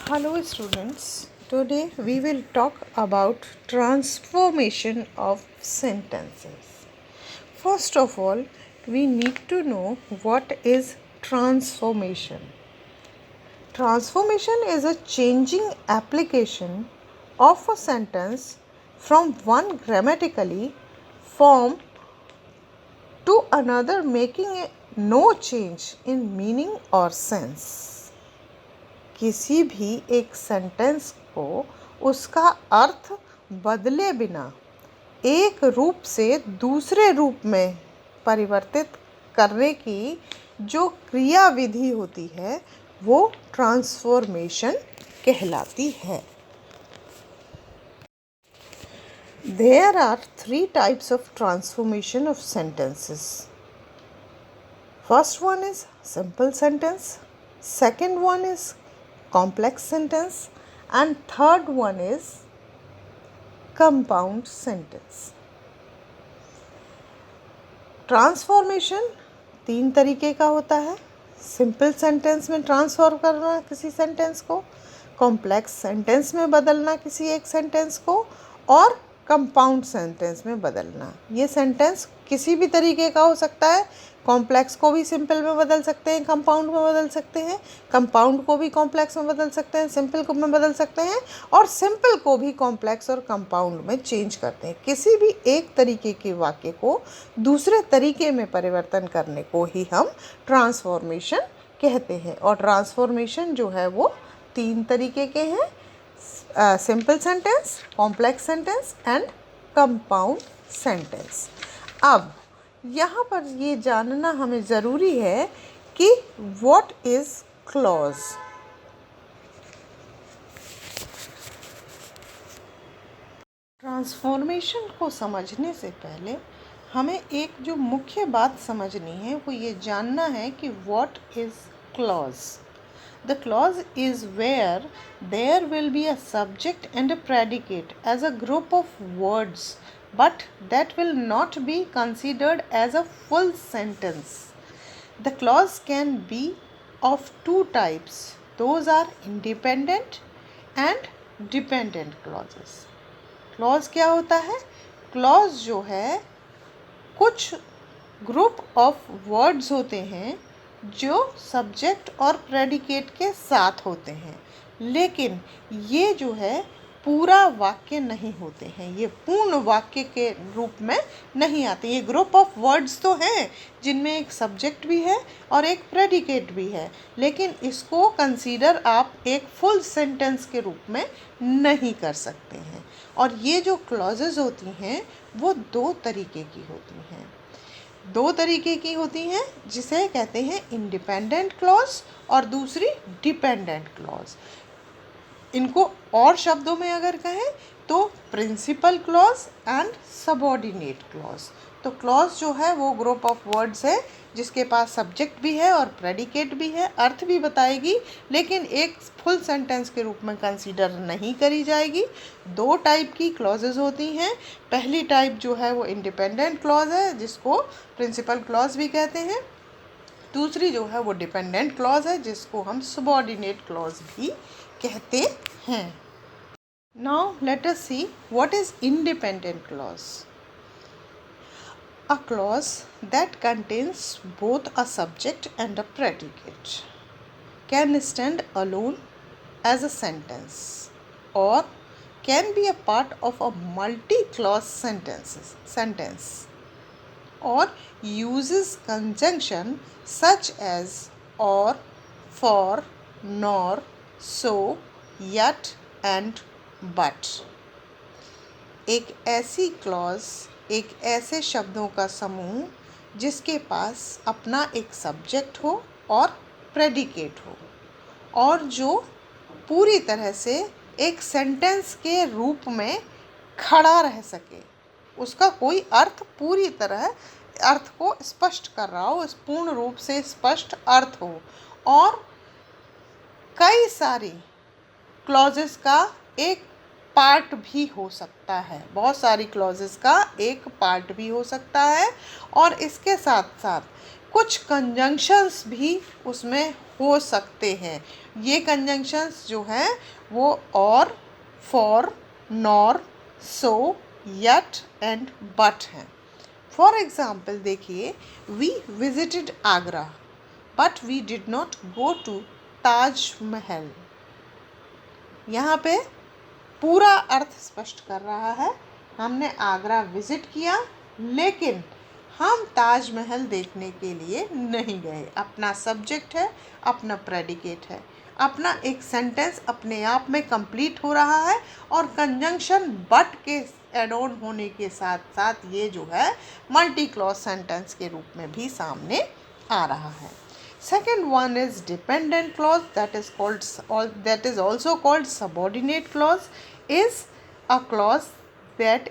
Hello students, today we will talk about transformation of sentences. First of all, we need to know what is transformation. Transformation is a changing application of a sentence from one grammatically form to another, making no change in meaning or sense. किसी भी एक sentence को उसका अर्थ बदले बिना एक रूप से दूसरे रूप में परिवर्तित करने की जो क्रियाविधि होती है वो ट्रांसफॉर्मेशन कहलाती है। There are three types of transformation of sentences. First one is simple sentence, second one is complex sentence, and third one is compound sentence. Transformation तीन तरीके का होता है। सिंपल सेंटेंस में ट्रांसफॉर्म करना किसी सेंटेंस को, कॉम्प्लेक्स सेंटेंस में बदलना किसी एक सेंटेंस को, और कंपाउंड सेंटेंस में बदलना। ये सेंटेंस किसी भी तरीके का हो सकता है। कॉम्प्लेक्स को भी सिंपल में बदल सकते हैं, कंपाउंड में बदल सकते हैं, कंपाउंड को भी कॉम्प्लेक्स में बदल सकते हैं, सिंपल को में बदल सकते हैं, और सिंपल को भी कॉम्प्लेक्स और कंपाउंड में चेंज करते हैं। किसी भी एक तरीके के वाक्य को दूसरे तरीके में परिवर्तन करने को ही हम ट्रांसफॉर्मेशन कहते हैं। और ट्रांसफॉर्मेशन जो है वो तीन तरीके के हैं, simple sentence, complex sentence and compound sentence. अब यहाँ पर ये जानना हमें ज़रूरी है कि व्हाट इज़ क्लॉज। ट्रांसफॉर्मेशन को समझने से पहले हमें एक जो मुख्य बात समझनी है वो ये जानना है कि what is clause. The clause is where there will be a subject and a predicate as a group of words, but that will not be considered as a full sentence. The clause can be of two types. Those are independent and dependent clauses. Clause क्या होता है? Clause जो है कुछ group of words होते हैं जो subject और प्रेडिकेट के साथ होते हैं, लेकिन ये जो है पूरा वाक्य नहीं होते हैं, ये पूर्ण वाक्य के रूप में नहीं आते। ये ग्रुप ऑफ वर्ड्स तो हैं जिनमें एक सब्जेक्ट भी है और एक प्रेडिकेट भी है, लेकिन इसको कंसीडर आप एक फुल सेंटेंस के रूप में नहीं कर सकते हैं। और ये जो क्लॉजेस होती हैं वो दो तरीके की होती हैं। दो तरीके की होती हैं जिसे कहते हैं इंडिपेंडेंट क्लॉज और दूसरी डिपेंडेंट क्लॉज। इनको और शब्दों में अगर कहें तो principal clause and subordinate clause. तो क्लॉज जो है वो ग्रुप ऑफ वर्ड्स है जिसके पास सब्जेक्ट भी है और प्रेडिकेट भी है, अर्थ भी बताएगी, लेकिन एक फुल सेंटेंस के रूप में कंसीडर नहीं करी जाएगी। दो टाइप की क्लॉजेज होती हैं। पहली टाइप जो है वो इंडिपेंडेंट क्लॉज है जिसको प्रिंसिपल क्लॉज भी कहते हैं। दूसरी जो है वो डिपेंडेंट क्लॉज है जिसको हम सबऑर्डिनेट क्लॉज भी कहते हैं। Now let us see what is independent clause. A clause that contains both a subject and a predicate can stand alone as a sentence or can be a part of a multi-clause sentence or uses conjunction such as or, for, nor, so, yet and but। एक ऐसी clause, एक ऐसे शब्दों का समूह जिसके पास अपना एक सब्जेक्ट हो और प्रेडिकेट हो और जो पूरी तरह से एक सेंटेंस के रूप में खड़ा रह सके, उसका कोई अर्थ पूरी तरह अर्थ को स्पष्ट कर रहा हो, पूर्ण रूप से स्पष्ट अर्थ हो। और कई सारी क्लॉजेस का एक पार्ट भी हो सकता है, बहुत सारी क्लॉजेस का एक पार्ट भी हो सकता है, और इसके साथ साथ कुछ कंजंक्शंस भी उसमें हो सकते हैं। ये कंजंक्शंस जो हैं वो और, for, nor, so, yet and but हैं। फॉर एग्जाम्पल देखिए, we visited Agra but we did not go to Taj Mahal. यहाँ पे पूरा अर्थ स्पष्ट कर रहा है, हमने आगरा विजिट किया लेकिन हम ताजमहल देखने के लिए नहीं गए। अपना सब्जेक्ट है, अपना प्रेडिकेट है, अपना एक सेंटेंस अपने आप में कंप्लीट हो रहा है और कंजंक्शन बट के एड ऑन होने के साथ साथ ये जो है मल्टी क्लॉज सेंटेंस के रूप में भी सामने आ रहा है। Second one is dependent clause, that is also called subordinate clause, is a clause that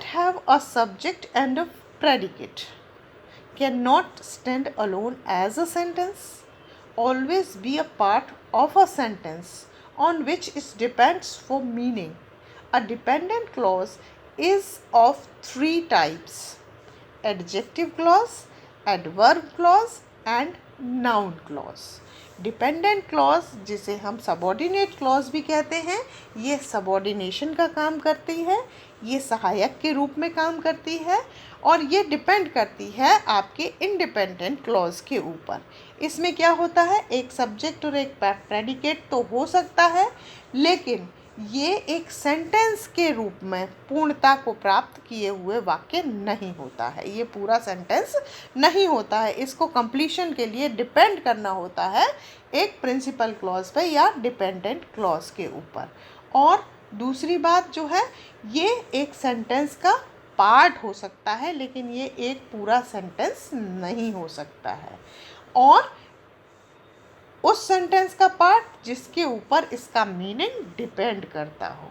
have a subject and a predicate, cannot stand alone as a sentence, always be a part of a sentence on which it depends for meaning. A dependent clause is of three types: adjective clause, adverb clause and noun clause. Dependent clause जिसे हम subordinate clause भी कहते हैं, ये subordination का काम करती है, ये सहायक के रूप में काम करती है और ये डिपेंड करती है आपके इंडिपेंडेंट क्लॉज के ऊपर। इसमें क्या होता है, एक सब्जेक्ट और एक प्रेडिकेट तो हो सकता है लेकिन ये एक सेंटेंस के रूप में पूर्णता को प्राप्त किए हुए वाक्य नहीं होता है। ये पूरा सेंटेंस नहीं होता है, इसको कंप्लीशन के लिए डिपेंड करना होता है एक प्रिंसिपल क्लॉज पे या डिपेंडेंट क्लॉज के ऊपर। और दूसरी बात जो है, ये एक सेंटेंस का पार्ट हो सकता है लेकिन ये एक पूरा सेंटेंस नहीं हो सकता है, और उस सेंटेंस का पार्ट जिसके ऊपर इसका मीनिंग डिपेंड करता हो।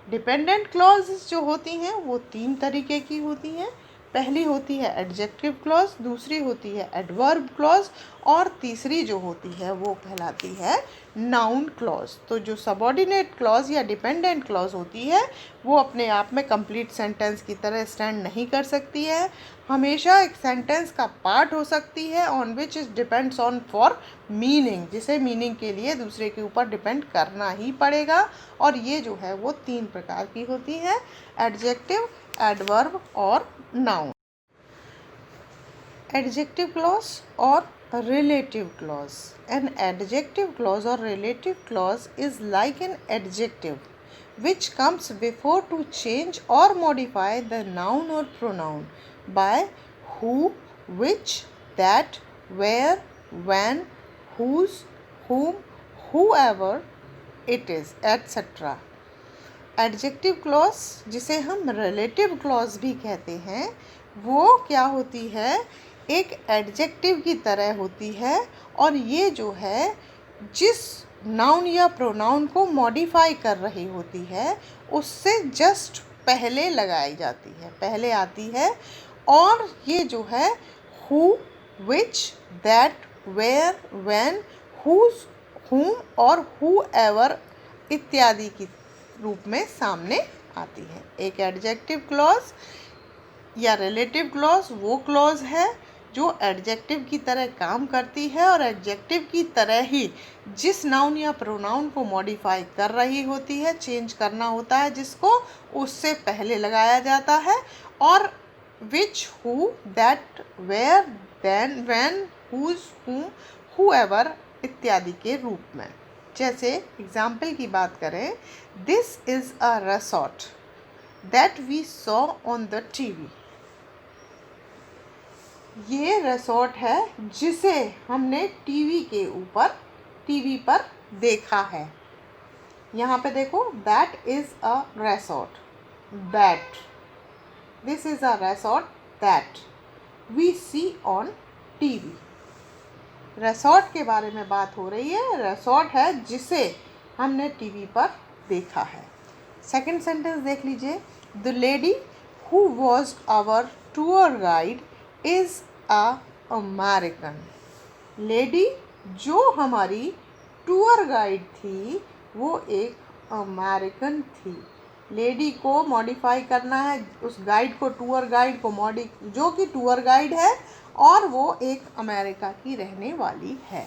डिपेंडेंट क्लॉजेस जो होती हैं वो तीन तरीके की होती हैं। पहली होती है एडजेक्टिव क्लॉज, दूसरी होती है एडवर्ब क्लॉज और तीसरी जो होती है वो कहलाती है नाउन क्लॉज। तो जो सबॉर्डिनेट क्लॉज या डिपेंडेंट क्लॉज होती है वो अपने आप में कंप्लीट सेंटेंस की तरह स्टैंड नहीं कर सकती है, हमेशा एक सेंटेंस का पार्ट हो सकती है on which it depends on for meaning, जिसे मीनिंग के लिए दूसरे के ऊपर डिपेंड करना ही पड़ेगा। और ये जो है वो तीन प्रकार की होती है: एडजेक्टिव, एडवर्ब और नाउन। एडजेक्टिव क्लॉज और relative clause. An adjective clause or relative clause is like an adjective which comes before to change or modify the noun or pronoun by who, which, that, where, when, whose, whom, whoever it is, etc. Adjective clause जिसे हम relative clause भी कहते हैं, वो क्या होती है, एक एडजेक्टिव की तरह होती है और ये जो है जिस नाउन या प्रोनाउन को मॉडिफाई कर रही होती है उससे जस्ट पहले लगाई जाती है, पहले आती है। और ये जो है who, which, that, where, when, whose, whom और हूएवर इत्यादि की रूप में सामने आती है। एक एडजेक्टिव क्लॉज या रिलेटिव क्लॉज वो क्लॉज है जो एडजेक्टिव की तरह काम करती है और एडजेक्टिव की तरह ही जिस नाउन या प्रोनाउन को मॉडिफाई कर रही होती है, चेंज करना होता है जिसको, उससे पहले लगाया जाता है। और which, who, that, where, then, when, whose, whom, whoever इत्यादि के रूप में। जैसे एग्जाम्पल की बात करें, this is a resort that we saw on the TV. ये रिसॉर्ट है जिसे हमने टीवी पर देखा है। यहाँ पे देखो, that is a resort, that, this is a resort that we see on TV. Resort के बारे में बात हो रही है, रिसॉर्ट है जिसे हमने टीवी पर देखा है। सेकंड सेंटेंस देख लीजिए, the lady who was our tour guide is a American. Lady जो हमारी टूर गाइड थी वो एक अमेरिकन थी। लेडी को मॉडिफाई करना है, उस गाइड को, टूर गाइड को जो कि टूर गाइड है और वो एक अमेरिका की रहने वाली है।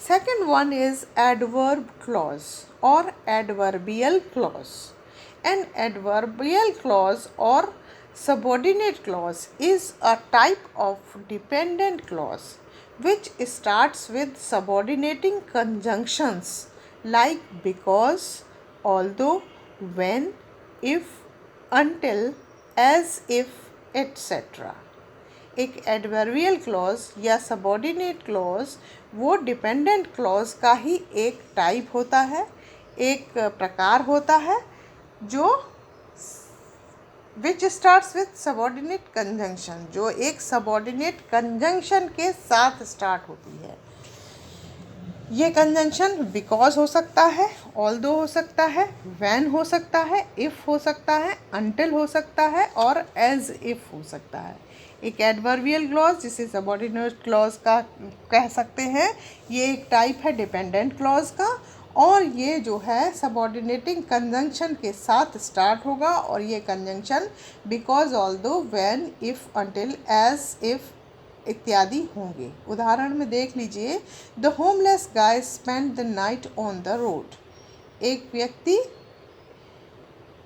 Second one is adverb clause और adverbial clause. An adverbial clause और subordinate clause is a type of dependent clause which starts with subordinating conjunctions like because, although, when, if, until, as if, etc. एक adverbial clause या subordinate clause वो dependent clause का ही एक type होता है, एक प्रकार होता है, जो विच स्टार्ट्स विथ सबॉर्डिनेट कंजंक्शन, जो एक सबॉर्डिनेट कंजंक्शन के साथ स्टार्ट होती है। ये कंजंक्शन बिकॉज हो सकता है, ऑल्दो हो सकता है, व्हेन हो सकता है, इफ़ हो सकता है, अंटिल हो सकता है और एज इफ़ हो सकता है। एक एडवर्बियल क्लॉज जिसे सबॉर्डिनेट क्लॉज का कह सकते हैं, ये एक टाइप है डिपेंडेंट क्लॉज का, और ये जो है सबॉर्डिनेटिंग कंजंक्शन के साथ स्टार्ट होगा, और ये conjunction because, although, when, if, until, as, if इत्यादि होंगे। उदाहरण में देख लीजिए, the homeless guy spend the night on the road. एक व्यक्ति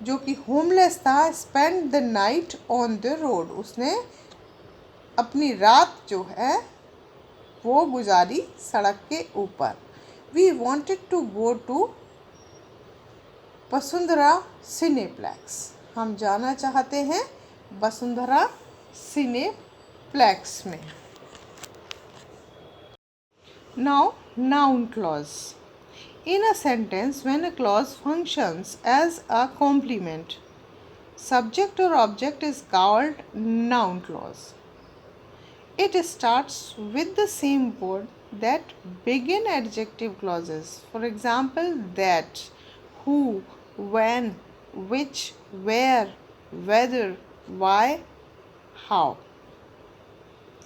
जो कि होमलेस था, spend the night on the road, उसने अपनी रात जो है वो गुजारी सड़क के ऊपर। We wanted to go to Vasundhara cineplex. हम जाना चाहते हैं वसुंधरा सिनेप्लेक्स में। Now, noun clause. In a sentence, when a clause functions as a complement, subject or object is called noun clause. It starts with the same word that begin adjective clauses. For example, that, who, when, which, where, whether, why, how.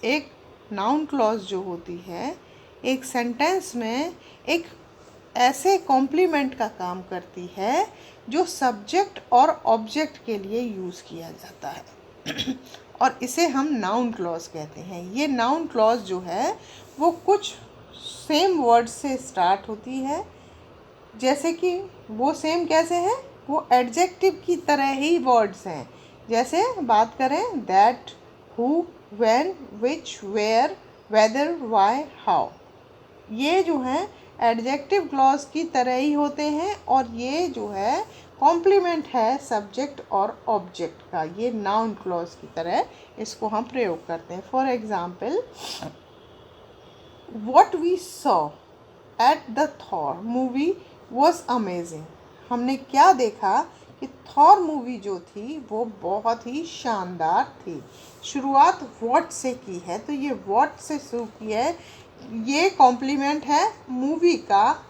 एक noun clause जो होती है, एक sentence में एक ऐसे complement का काम करती है जो सब्जेक्ट और ऑब्जेक्ट के लिए यूज़ किया जाता है और इसे हम नाउन क्लॉज कहते हैं। ये नाउन क्लॉज जो है वो कुछ सेम वर्ड से स्टार्ट होती है, जैसे कि वो सेम कैसे है, वो एडजेक्टिव की तरह ही वर्ड्स हैं। जैसे बात करें that, who, when, which, where, whether, why, how, ये जो हैं एडजेक्टिव क्लॉज की तरह ही होते हैं, और ये जो है कॉम्प्लीमेंट है सब्जेक्ट और ऑब्जेक्ट का। ये नाउन क्लॉज की तरह इसको हम प्रयोग करते हैं। For example, what we saw at the Thor movie was amazing. हमने क्या देखा कि थॉर मूवी जो थी वो बहुत ही शानदार थी। शुरुआत व्हाट से की है, तो ये व्हाट से शुरू की है, ये कॉम्प्लीमेंट है मूवी का।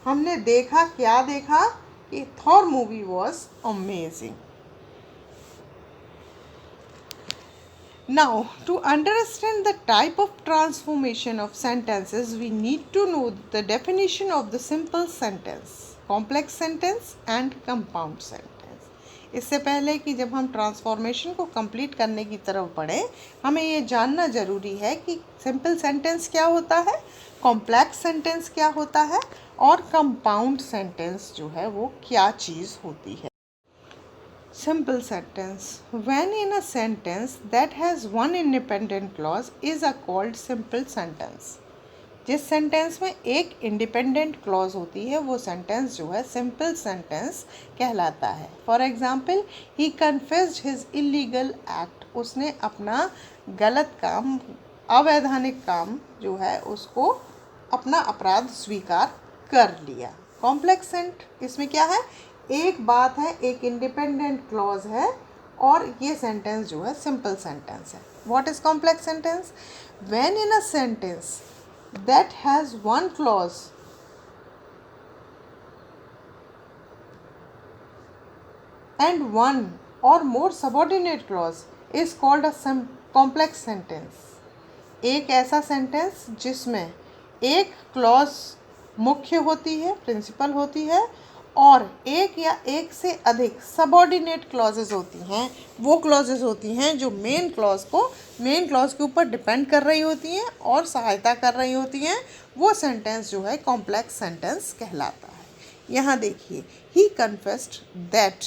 हमने देखा, क्या देखा कि Thor movie was amazing. Now, to understand the type of transformation of sentences, we need to know the definition of the simple sentence, complex sentence and compound sentence. इससे पहले कि जब हम ट्रांसफॉर्मेशन को कंप्लीट करने की तरफ बढ़ें, हमें ये जानना ज़रूरी है कि सिंपल सेंटेंस क्या होता है, कॉम्प्लेक्स सेंटेंस क्या होता है, और कंपाउंड सेंटेंस जो है वो क्या चीज़ होती है। Simple sentence. When in a sentence that has one independent clause is called simple sentence. जिस सेंटेंस में एक इंडिपेंडेंट क्लॉज होती है वो सेंटेंस जो है सिंपल सेंटेंस कहलाता है। For example, he confessed his illegal act. उसने अपना गलत काम, अवैधानिक काम जो है उसको अपना अपराध स्वीकार कर लिया। कॉम्प्लेक्स सेंट, इसमें क्या है, एक बात है, एक इंडिपेंडेंट क्लॉज है, और ये सेंटेंस जो है सिंपल सेंटेंस है। What is complex sentence? When in a sentence that has one clause and one or more subordinate clause is called a complex sentence. एक ऐसा सेंटेंस जिसमें एक क्लॉज मुख्य होती है, प्रिंसिपल होती है, और एक या एक से अधिक सबऑर्डिनेट क्लॉजेज होती हैं, वो क्लॉजेज होती हैं जो मेन क्लॉज के ऊपर डिपेंड कर रही होती हैं और सहायता कर रही होती हैं, वो सेंटेंस जो है कॉम्प्लेक्स सेंटेंस कहलाता है। यहाँ देखिए, he confessed that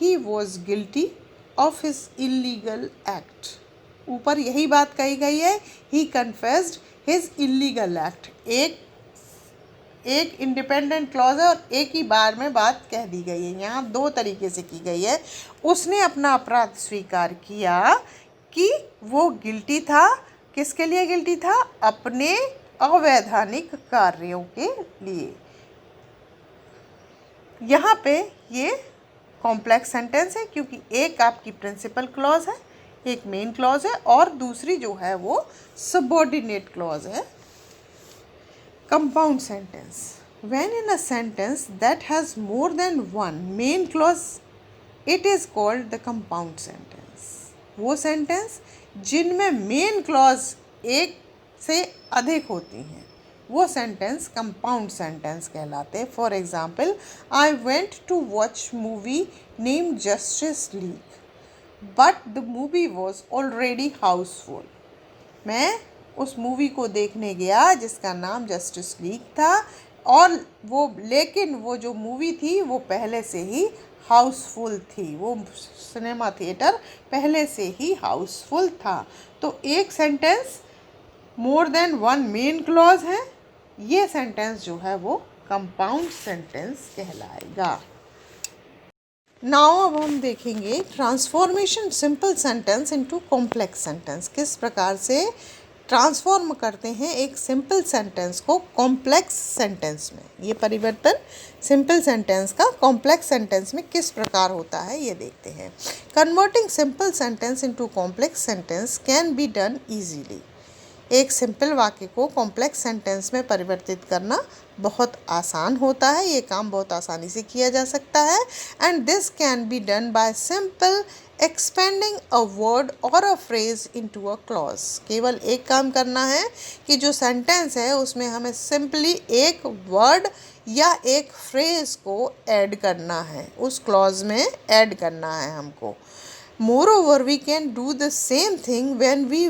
he was guilty of his illegal act. ऊपर यही बात कही गई है, he confessed his illegal act. एक इंडिपेंडेंट क्लॉज है और एक ही बार में बात कह दी गई है। यहाँ दो तरीके से की गई है। उसने अपना अपराध स्वीकार किया कि वो गिल्टी था। किसके लिए गिल्टी था? अपने अवैधानिक कार्यों के लिए। यहाँ पे ये कॉम्प्लेक्स सेंटेंस है क्योंकि एक आपकी प्रिंसिपल क्लॉज है, एक मेन क्लॉज है और दूसरी जो है वो सबऑर्डिनेट क्लॉज है। Compound sentence. When in a sentence that has more than one main clause, it is called the compound sentence. वो sentence जिनमें main clause एक से अधिक होती हैं, वो sentence compound sentence कहलाते हैं। For example, I went to watch movie named Justice League, but the movie was already houseful. मैं उस मूवी को देखने गया जिसका नाम जस्टिस लीग था और लेकिन वो जो मूवी थी वो पहले से ही हाउसफुल थी। वो सिनेमा थिएटर पहले से ही हाउसफुल था। तो एक sentence more than one main clause है, ये सेंटेंस जो है वो कंपाउंड सेंटेंस कहलाएगा। नाउ अब हम देखेंगे transformation simple sentence into complex sentence. किस प्रकार से ट्रांसफॉर्म करते हैं एक सिंपल सेंटेंस को कॉम्प्लेक्स सेंटेंस में। ये परिवर्तन सिंपल सेंटेंस का कॉम्प्लेक्स सेंटेंस में किस प्रकार होता है ये देखते हैं। Converting simple sentence into complex sentence can be done easily. एक सिंपल वाक्य को कॉम्प्लेक्स सेंटेंस में परिवर्तित करना बहुत आसान होता है। ये काम बहुत आसानी से किया जा सकता है। And this can be done by simple expanding a word or a phrase into a clause. केवल एक काम करना है कि जो सेंटेंस है उसमें हमें सिंपली एक वर्ड या एक फ्रेज को ऐड करना है, उस क्लॉज में ऐड करना है हमको। Moreover, we can do the same thing when we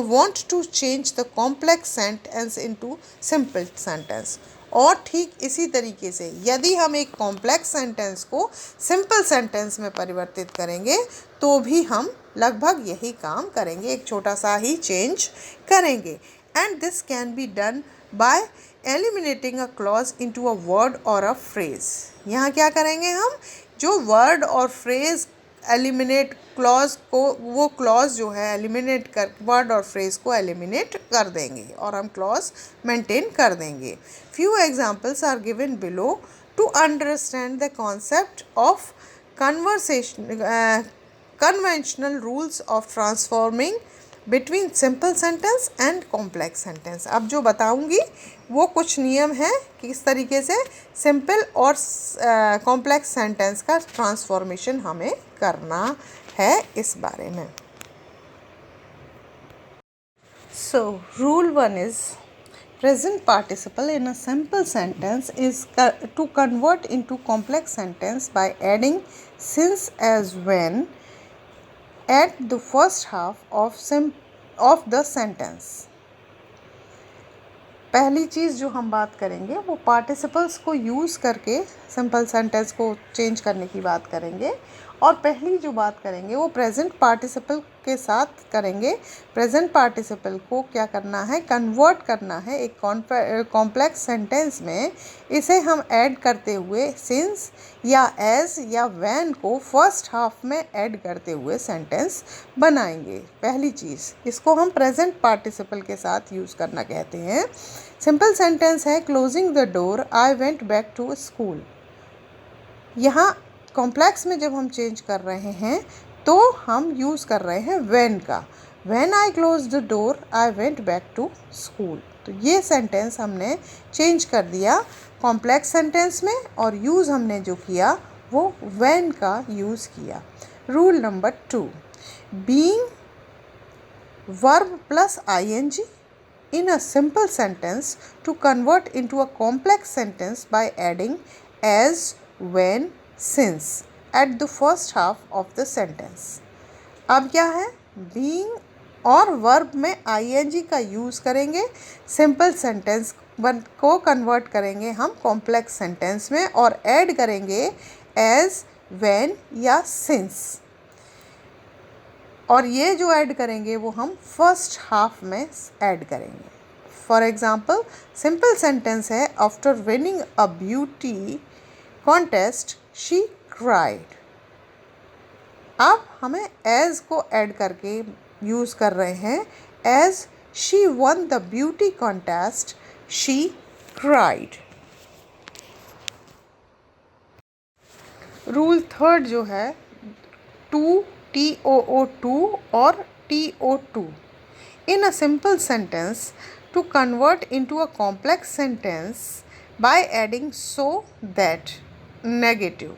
want to change the complex sentence into simple sentence. और ठीक इसी तरीके से यदि हम एक कॉम्प्लेक्स सेंटेंस को सिंपल सेंटेंस में परिवर्तित करेंगे तो भी हम लगभग यही काम करेंगे, एक छोटा सा ही चेंज करेंगे। And this can be done bye eliminating a clause into a word or a phrase. यहाँ क्या करेंगे हम? जो वर्ड और फ्रेज एलिमिनेट क्लॉज को, वो क्लॉज जो है एलिमिनेट कर, वर्ड और फ्रेज को एलिमिनेट कर देंगे और हम क्लॉज मेंटेन कर देंगे। Few examples are given below to understand the concept of conventional rules of transforming between simple sentence and complex sentence. अब जो बताऊंगी वो कुछ नियम है कि किस तरीके से सिंपल और कॉम्प्लेक्स सेंटेंस का ट्रांसफॉर्मेशन हमें करना है इस बारे में। So rule 1 is present participle in a simple sentence is to convert into complex sentence by adding since as when at the first half of the sentence। पहली चीज़ जो हम बात करेंगे वो पार्टिसिपल्स को यूज़ करके सिंपल सेंटेंस को change करने की बात करेंगे। और पहली जो बात करेंगे वो प्रेजेंट पार्टिसिपल के साथ करेंगे। प्रेजेंट पार्टिसिपल को क्या करना है? कन्वर्ट करना है एक कॉम्प्लेक्स सेंटेंस में। इसे हम ऐड करते हुए सिंस या एज या व्हेन को फर्स्ट हाफ में ऐड करते हुए सेंटेंस बनाएंगे। पहली चीज़, इसको हम प्रेजेंट पार्टिसिपल के साथ यूज़ करना कहते हैं। सिंपल सेंटेंस है closing the door I went back to school. यहाँ कॉम्प्लेक्स में जब हम चेंज कर रहे हैं तो हम यूज़ कर रहे हैं व्हेन का। When I close the door I went back to school. तो ये सेंटेंस हमने चेंज कर दिया कॉम्प्लेक्स सेंटेंस में और यूज़ हमने जो किया वो व्हेन का यूज़ किया। Rule number 2, being verb plus ing in a simple sentence to convert into a complex sentence by adding as when, since at the first half of the sentence. अब क्या है, being और verb में ing का use करेंगे, simple sentence को convert करेंगे हम कॉम्प्लेक्स सेंटेंस में और ऐड करेंगे एज, when या since। और ये जो ऐड करेंगे वो हम फर्स्ट हाफ में ऐड करेंगे। फॉर एग्ज़ाम्पल सिंपल सेंटेंस है, after winning a beauty contest she cried. अब हमें एज को ऐड करके यूज़ कर रहे हैं, as she won the beauty contest she cried. Rule third जो है, टू, TOO2 और TO2 in a simple sentence to convert into a complex sentence by adding so that negative।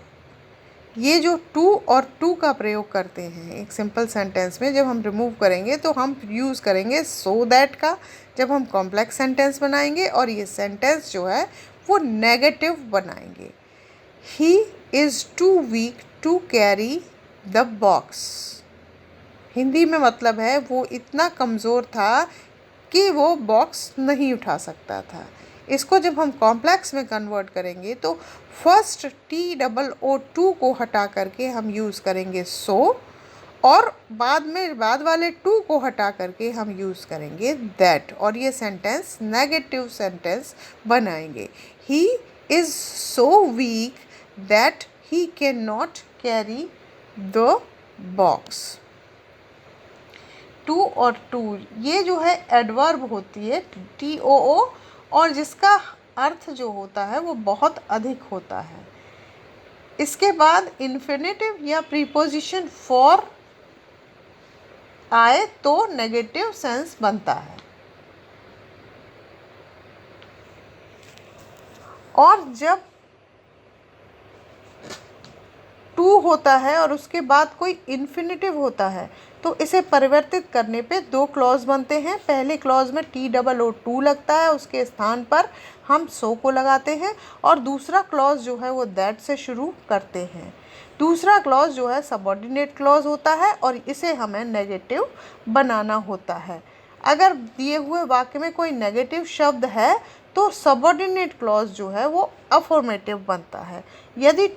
ये जो टू और टू का प्रयोग करते हैं एक सिंपल सेंटेंस में, जब हम रिमूव करेंगे तो हम यूज़ करेंगे so that का जब हम कॉम्प्लेक्स सेंटेंस बनाएंगे, और ये सेंटेंस जो है वो नेगेटिव बनाएंगे। He is too weak to carry the box। Hindi में मतलब है वो इतना कमज़ोर था कि वो बॉक्स नहीं उठा सकता था। इसको जब हम कॉम्प्लेक्स में कन्वर्ट करेंगे तो फर्स्ट TOO2 को हटा करके हम यूज़ करेंगे so, और बाद वाले टू को हटा करके हम यूज़ करेंगे that, और ये सेंटेंस नेगेटिव सेंटेंस बनाएंगे। He is so weak that he cannot carry the box। To और टू ये जो है एडवर्ब होती है TOO, और जिसका अर्थ जो होता है वो बहुत अधिक होता है। इसके बाद इन्फिनेटिव या प्रीपोजिशन फॉर आए तो नेगेटिव सेंस बनता है। और जब टू होता है और उसके बाद कोई इन्फिनेटिव होता है तो इसे परिवर्तित करने पे दो क्लॉज बनते हैं। पहले क्लॉज में TOO2 लगता है, उसके स्थान पर हम सो को लगाते हैं, और दूसरा क्लॉज जो है वो दैट से शुरू करते हैं। दूसरा क्लॉज जो है सबऑर्डिनेट क्लॉज होता है और इसे हमें नेगेटिव बनाना होता है। अगर दिए हुए वाक्य में कोई नेगेटिव शब्द है तो सबऑर्डिनेट क्लॉज जो है वो अफर्मेटिव बनता है। यदि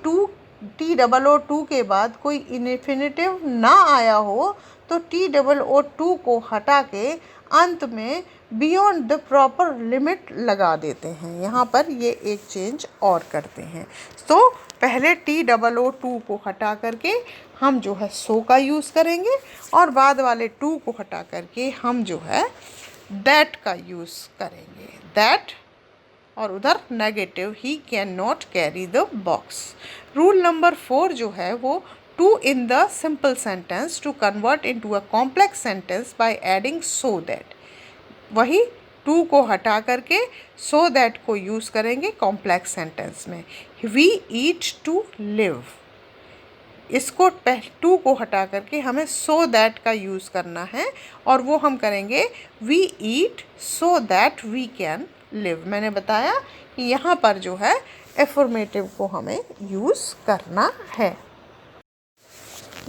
TOO2 के बाद कोई इन्फिनेटिव ना आया हो तो TOO2 को हटा के अंत में बियॉन्ड द प्रॉपर लिमिट लगा देते हैं। यहाँ पर ये एक चेंज और करते हैं। तो पहले TOO2 को हटा करके हम जो है सो का यूज़ करेंगे, और बाद वाले टू को हटा करके हम जो है दैट का यूज़ करेंगे। दैट और उधर negative, he can not carry the box. Rule number 4 जो है वो to in the simple sentence to convert into a complex sentence by adding so that. वही टू को हटा करके सो दैट को यूज़ करेंगे कॉम्प्लेक्स सेंटेंस में। वी ईट टू लिव, इसको टू को हटा करके हमें सो दैट का यूज़ करना है, और वो हम करेंगे we eat so that we can live. मैंने बताया कि यहाँ पर जो है एफर्मेटिव को हमें यूज़ करना है।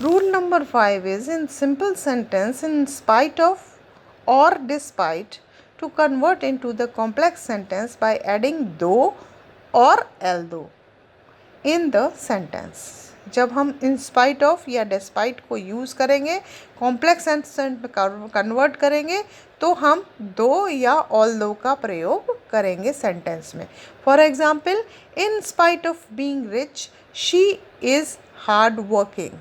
Rule number 5 is in simple sentence in spite of or despite to convert into the complex sentence by adding though or although in the sentence. जब हम इन स्पाइट ऑफ या despite को use करेंगे complex sentence में convert करेंगे तो हम दो या ऑल दो का प्रयोग करेंगे सेंटेंस में। For example, in spite of being rich she is hard working.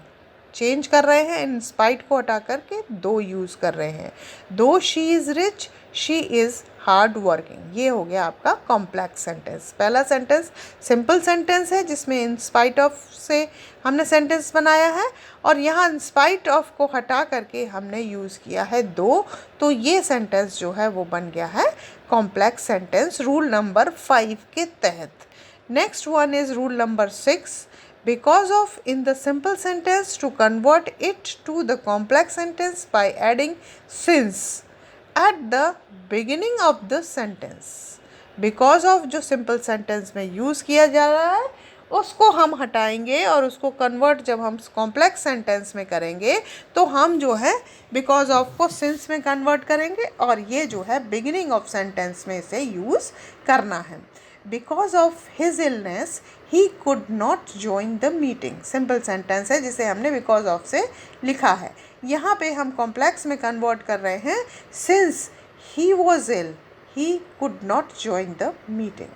Change कर रहे हैं, इन स्पाइट को हटा करके दो यूज़ कर रहे हैं। दो she is rich she is hard working. ये हो गया आपका कॉम्प्लेक्स सेंटेंस। पहला सेंटेंस सिंपल सेंटेंस है जिसमें इन स्पाइट ऑफ से हमने सेंटेंस बनाया है, और यहाँ इन स्पाइट ऑफ को हटा करके हमने यूज़ किया है दो, तो ये सेंटेंस जो है वो बन गया है कॉम्प्लेक्स सेंटेंस रूल नंबर 5 के तहत। Next one is rule number 6। Because of in the simple sentence to convert it to the complex sentence by adding since at the beginning of the sentence। Because of जो simple sentence में use किया जा रहा है उसको हम हटाएंगे और उसको कन्वर्ट जब हम कॉम्प्लेक्स सेंटेंस में करेंगे तो हम जो है बिकॉज ऑफ को सिंस में कन्वर्ट करेंगे और ये जो है बिगिनिंग ऑफ सेंटेंस में इसे यूज़ करना है। Because of his illness he could not join the meeting, simple sentence है जिसे हमने बिकॉज ऑफ से लिखा है। यहाँ पे हम कॉम्प्लेक्स में कन्वर्ट कर रहे हैं since he was ill he could not join the meeting.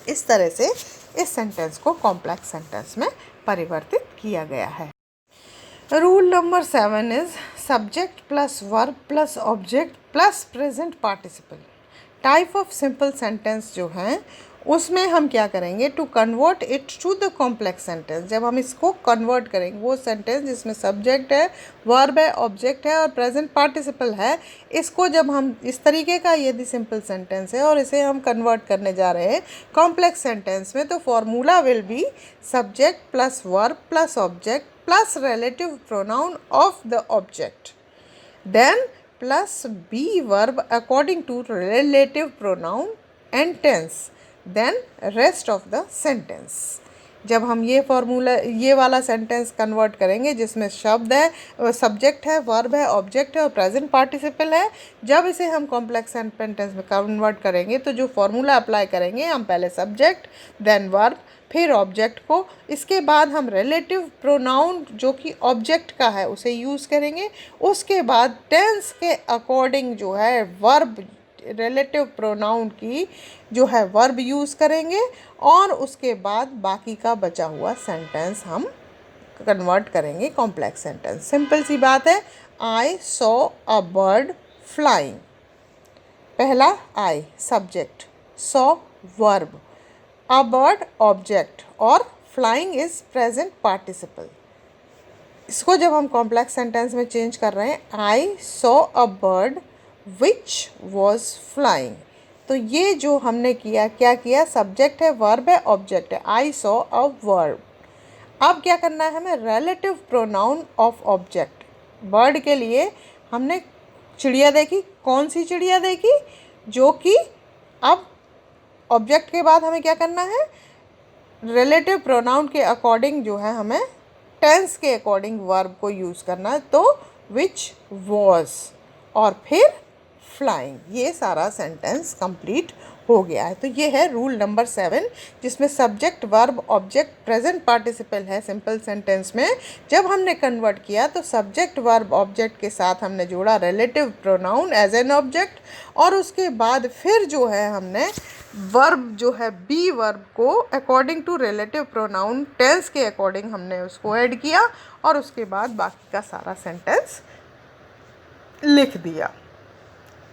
इस तरह से इस सेंटेंस को कॉम्प्लेक्स सेंटेंस में परिवर्तित किया गया है। Rule number 7 is subject plus verb plus object plus present participle. Type of simple sentence जो हैं उसमें हम क्या करेंगे, to convert it to the complex sentence. जब हम इसको कन्वर्ट करेंगे, वो सेंटेंस जिसमें सब्जेक्ट है, वर्ब है, ऑब्जेक्ट है और प्रेजेंट पार्टिसिपल है, इसको जब हम इस तरीके का यदि सिंपल सेंटेंस है और इसे हम कन्वर्ट करने जा रहे हैं कॉम्प्लेक्स सेंटेंस में, तो formula will be subject plus verb plus object plus relative pronoun of the object, then plus be verb according to relative pronoun and tense, then rest of the sentence. जब हम ये formula, ये वाला sentence convert करेंगे जिसमें शब्द है, subject है, वर्ब है, ऑब्जेक्ट है और प्रेजेंट पार्टिसिपल है, जब इसे हम कॉम्प्लेक्स सेंटेंस में कन्वर्ट करेंगे तो जो फॉर्मूला अप्लाई करेंगे, हम पहले सब्जेक्ट देन वर्ब फिर ऑब्जेक्ट को, इसके बाद हम रिलेटिव प्रोनाउन जो कि ऑब्जेक्ट का है उसे यूज़ करेंगे, उसके बाद टेंस के अकॉर्डिंग जो है वर्ब रिलेटिव प्रोनाउन की जो है वर्ब यूज़ करेंगे और उसके बाद बाकी का बचा हुआ सेंटेंस हम कन्वर्ट करेंगे कॉम्प्लेक्स सेंटेंस। सिंपल सी बात है। I saw a bird flying, पहला I subject, saw verb, a bird object और फ्लाइंग इज प्रेजेंट पार्टिसिपल। इसको जब हम कॉम्प्लेक्स सेंटेंस में चेंज कर रहे हैं, आई saw a bird which was flying, तो ये जो हमने किया, क्या किया, सब्जेक्ट है, वर्ब है, ऑब्जेक्ट है, आई सॉ अ वर्ब। अब क्या करना है हमें, relative pronoun of object. Bird के लिए हमने चिड़िया देखी, कौन सी चिड़िया देखी, जो कि अब ऑब्जेक्ट के बाद हमें क्या करना है, रिलेटिव प्रोनाउन के अकॉर्डिंग जो है हमें टेंस के अकॉर्डिंग वर्ब को यूज़ करना है, तो विच वॉज और फिर फ्लाइंग। ये सारा सेंटेंस कंप्लीट हो गया है। तो ये है रूल नंबर 7 जिसमें subject verb object present participle है। सिंपल सेंटेंस में जब हमने कन्वर्ट किया तो सब्जेक्ट वर्ब ऑब्जेक्ट के साथ हमने जोड़ा relative pronoun as an object और उसके बाद फिर जो है हमने वर्ब जो है बी वर्ब को according to relative pronoun tense के अकॉर्डिंग हमने उसको ऐड किया और उसके बाद बाकी का सारा सेंटेंस लिख दिया।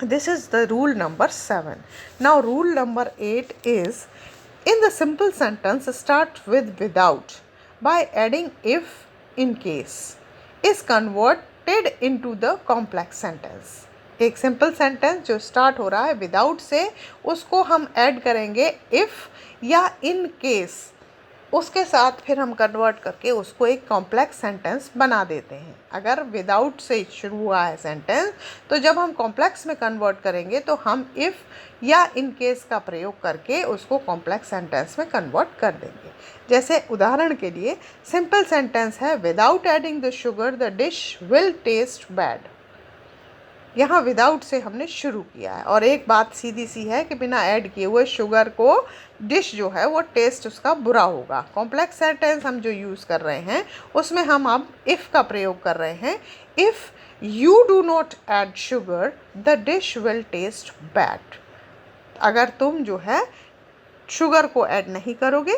This is the rule number 7. Now rule number 8 is, in the simple sentence start with without by adding if in case is converted into the complex sentence. एक सिंपल सेंटेंस जो स्टार्ट हो रहा है without से, उसको हम add करेंगे if या इन केस, उसके साथ फिर हम कन्वर्ट करके उसको एक कॉम्प्लेक्स सेंटेंस बना देते हैं। अगर विदाउट से शुरू हुआ है सेंटेंस तो जब हम कॉम्प्लेक्स में कन्वर्ट करेंगे तो हम इफ़ या इन केस का प्रयोग करके उसको कॉम्प्लेक्स सेंटेंस में कन्वर्ट कर देंगे। जैसे उदाहरण के लिए सिंपल सेंटेंस है, without adding the sugar the dish will taste bad. यहाँ विदाउट से हमने शुरू किया है और एक बात सीधी सी है कि बिना ऐड किए हुए शुगर को डिश जो है वो टेस्ट उसका बुरा होगा। कॉम्प्लेक्स सेंटेंस हम जो यूज़ कर रहे हैं उसमें हम अब इफ़ का प्रयोग कर रहे हैं। If you do not add sugar the dish will taste bad. अगर तुम जो है शुगर को ऐड नहीं करोगे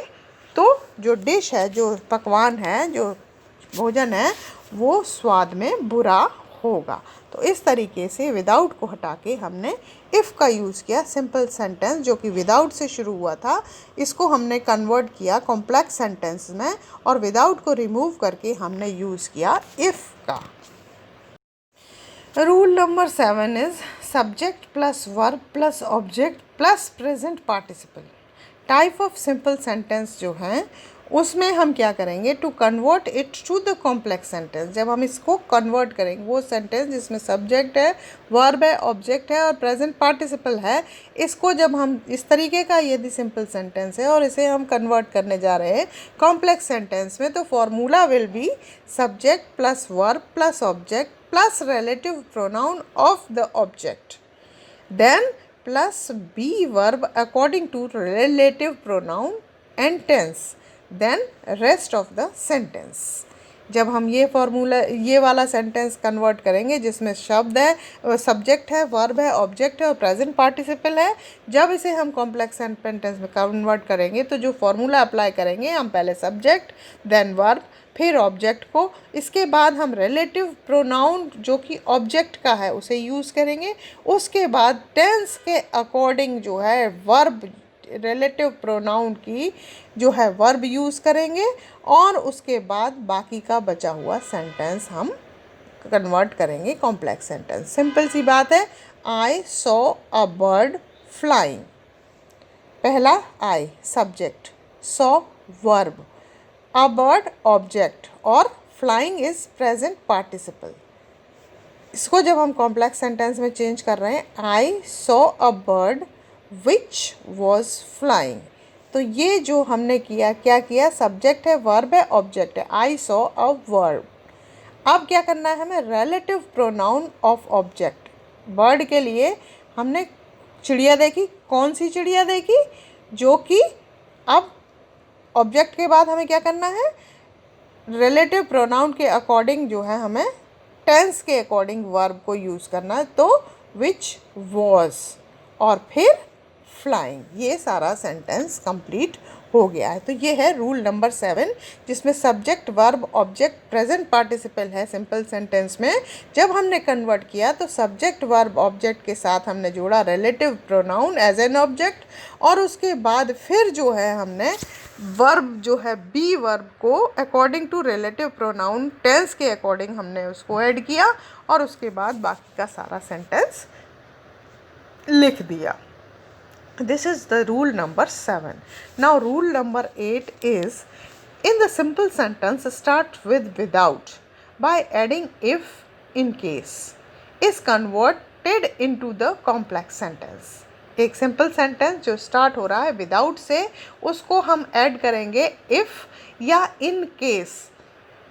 तो जो डिश है, जो पकवान है, जो भोजन है, वो स्वाद में बुरा होगा। तो इस तरीके से विदाउट को हटा के हमने इफ़ का यूज़ किया। सिंपल सेंटेंस जो कि विदाउट से शुरू हुआ था, इसको हमने कन्वर्ट किया कॉम्प्लेक्स सेंटेंस में और विदाउट को रिमूव करके हमने यूज़ किया इफ़ का। Rule number 7 is subject plus verb plus object plus present participle. Type of simple sentence जो हैं उसमें हम क्या करेंगे, to convert it to the complex sentence. जब हम इसको कन्वर्ट करेंगे, वो सेंटेंस जिसमें सब्जेक्ट है, वर्ब है, ऑब्जेक्ट है और प्रेजेंट पार्टिसिपल है, इसको जब हम इस तरीके का यदि सिंपल सेंटेंस है और इसे हम कन्वर्ट करने जा रहे हैं कॉम्प्लेक्स सेंटेंस में, तो formula will be subject plus verb plus object plus relative pronoun of the object, then plus be verb according to relative pronoun and tense, then rest of the sentence. जब हम ये formula, ये वाला sentence convert करेंगे जिसमें शब्द है, subject है, वर्ब है, ऑब्जेक्ट है और प्रेजेंट पार्टिसिपल है, जब इसे हम कॉम्प्लेक्स सेंटेंस में कन्वर्ट करेंगे तो जो फॉर्मूला अप्लाई करेंगे, हम पहले सब्जेक्ट, देन वर्ब, फिर ऑब्जेक्ट को, इसके बाद हम रिलेटिव प्रोनाउन जो कि ऑब्जेक्ट का है उसे यूज़ करेंगे, उसके बाद टेंस के अकॉर्डिंग जो है वर्ब, रिलेटिव प्रोनाउन की जो है वर्ब यूज़ करेंगे और उसके बाद बाकी का बचा हुआ सेंटेंस हम कन्वर्ट करेंगे कॉम्प्लेक्स सेंटेंस। सिंपल सी बात है। I saw a bird flying, पहला I subject, saw verb, a bird object और फ्लाइंग इज प्रेजेंट पार्टिसिपल। इसको जब हम कॉम्प्लेक्स सेंटेंस में चेंज कर रहे हैं, आई saw a bird which was flying, तो ये जो हमने किया, क्या किया, सब्जेक्ट है, वर्ब है, ऑब्जेक्ट है, आई सॉ अ वर्ब। अब क्या करना है हमें, relative pronoun of object. Bird के लिए हमने चिड़िया देखी, कौन सी चिड़िया देखी, जो कि अब ऑब्जेक्ट के बाद हमें क्या करना है, रिलेटिव प्रोनाउन के अकॉर्डिंग जो है हमें टेंस के अकॉर्डिंग वर्ब को यूज़ करना है, तो विच वॉज और फिर फ्लाइंग। ये सारा सेंटेंस कंप्लीट हो गया है। तो ये है रूल नंबर 7, जिसमें subject, verb, object, present participle है सिंपल सेंटेंस में। जब हमने कन्वर्ट किया तो सब्जेक्ट, वर्ब, ऑब्जेक्ट के साथ हमने जोड़ा relative pronoun as an object और उसके बाद फिर जो है हमने वर्ब जो है बी वर्ब को according to relative pronoun tense के अकॉर्डिंग हमने उसको ऐड किया और उसके बाद बाकी का सारा सेंटेंस लिख दिया। This is the rule number 7. Now rule number 8 is, in the simple sentence start with without by adding if, in case is converted into the complex sentence. एक सिंपल सेंटेंस जो स्टार्ट हो रहा है without से, उसको हम add करेंगे if या इन केस,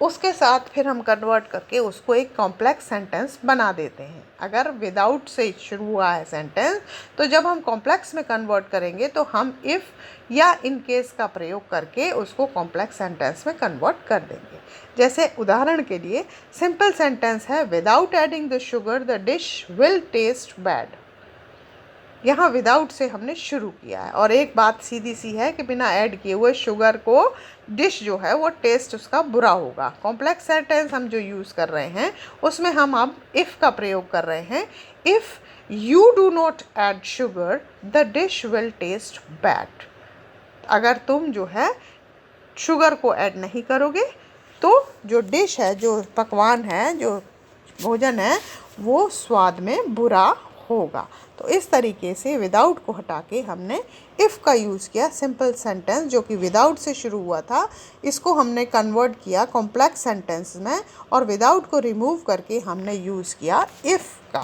उसके साथ फिर हम कन्वर्ट करके उसको एक कॉम्प्लेक्स सेंटेंस बना देते हैं। अगर विदाउट से शुरू हुआ है सेंटेंस, तो जब हम कॉम्प्लेक्स में कन्वर्ट करेंगे तो हम इफ़ या इन केस का प्रयोग करके उसको कॉम्प्लेक्स सेंटेंस में कन्वर्ट कर देंगे। जैसे उदाहरण के लिए सिंपल सेंटेंस है, without adding the sugar the dish will taste bad. यहाँ विदाउट से हमने शुरू किया है और एक बात सीधी सी है कि बिना ऐड किए हुए शुगर को डिश जो है वो टेस्ट उसका बुरा होगा। कॉम्प्लेक्स सेंटेंस हम जो यूज़ कर रहे हैं उसमें हम अब इफ़ का प्रयोग कर रहे हैं। If you do not add sugar the dish will taste bad. अगर तुम जो है शुगर को ऐड नहीं करोगे तो जो डिश है, जो पकवान है, जो भोजन है, वो स्वाद में बुरा होगा। तो इस तरीके से विदाउट को हटा के हमने इफ़ का यूज़ किया। सिंपल सेंटेंस जो कि विदाउट से शुरू हुआ था, इसको हमने कन्वर्ट किया कॉम्प्लेक्स सेंटेंस में और विदाउट को रिमूव करके हमने यूज़ किया इफ़ का।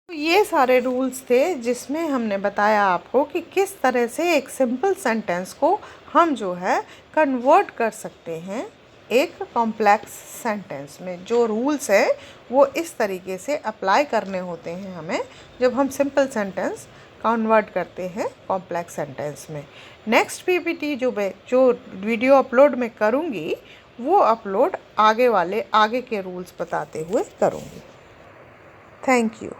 तो ये सारे रूल्स थे जिसमें हमने बताया आपको कि किस तरह से एक सिंपल सेंटेंस को हम जो है कन्वर्ट कर सकते हैं एक कॉम्प्लेक्स सेंटेंस में। जो रूल्स हैं वो इस तरीके से अप्लाई करने होते हैं हमें जब हम सिंपल सेंटेंस कन्वर्ट करते हैं कॉम्प्लेक्स सेंटेंस में। नेक्स्ट पीपीटी जो वीडियो अपलोड मैं करूँगी वो अपलोड आगे के रूल्स बताते हुए करूँगी। Thank you.